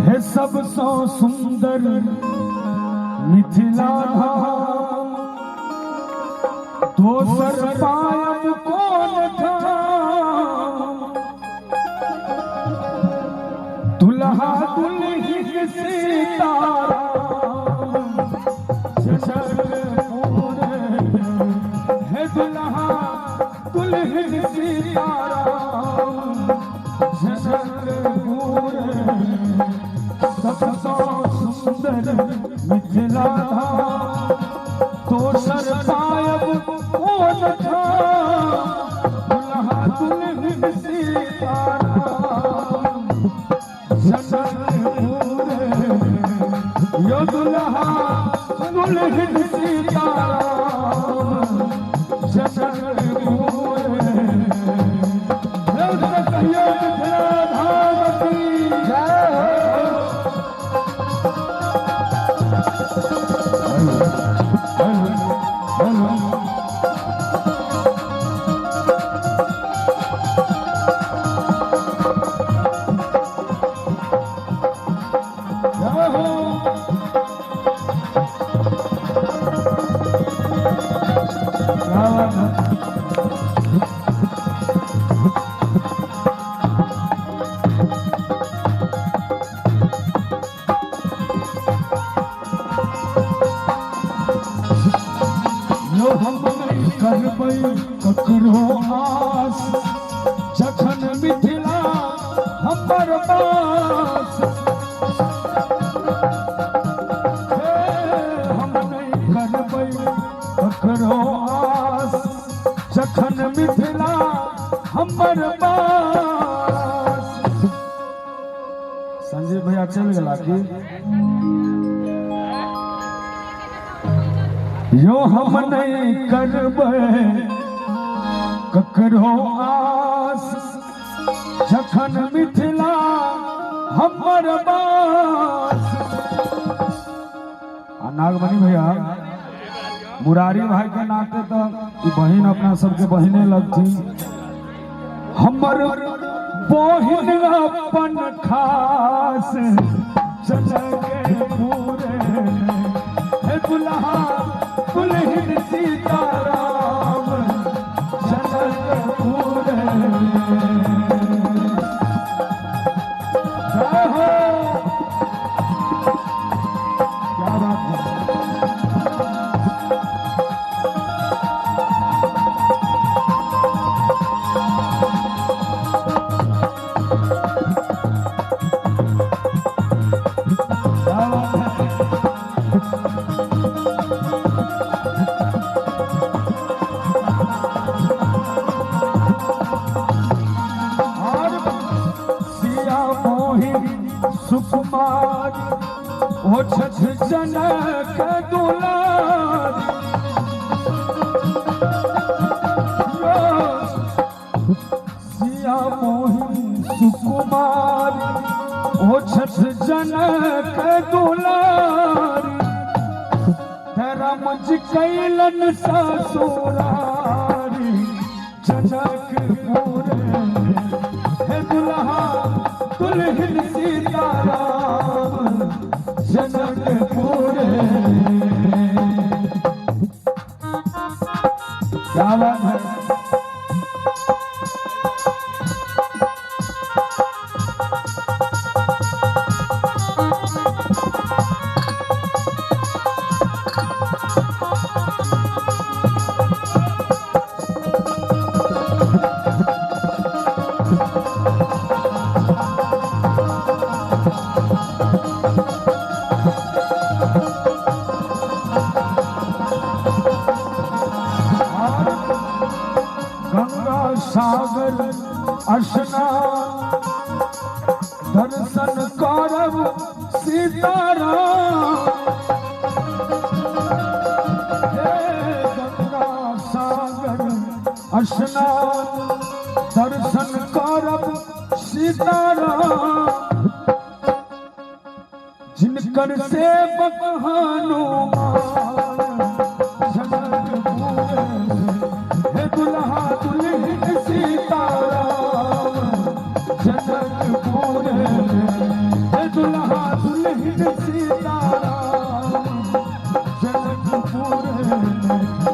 है सबसो सुंदर मिथिला धाम, दोसर पायब कोन ठाम। दुल्हा दुल्हन सीताराम जनकपुर है, दुल्हा दुल्हन सीताराम जनकपुर सबसो सुंदर मिथिला धाम, दोसर पायब कोन ठाम। दुल्हा दुल्हन सीताराम जनकपुर, यो दुल्हा दुल्हन सीताराम जनकपुर। कहियो मिथिला धाम की जय करबै ककरो आस, जखन मिथिला हमर बास। हम नहीं करबै ककरो आस, जखन मिथिला हमर बास। संजय भैया चल गला की यो हम नहीं करबै ककरो आस, जखन मिथिला हमर बास। नागमणि भैया मुरारी भाई के नाते तो बहन अपना सबके बहने लगती। हमर बहन अपन खास जनकपुर है, दुल्हा दुल्हन सीताराम जनकपुर। जय हो, क्या बात है। सुकुमार ओ छठ जनक दुलार, सिया मोहिनी सुकुमार ओ छठ जनक दुलार। राम जी कैलन ससुरारी जनकपुर है, दुल्हा दुल्हन सीताराम जनकपुर। क्या बात है। सागर स्नान दर्शन करब सीताराम, गंगा सागर स्नान दर्शन करब सीताराम। जिनकर सेवक हनुमान जनकपुर है, दुल्हा दुल्हन सीताराम जनकपुर है, दुल्हा ने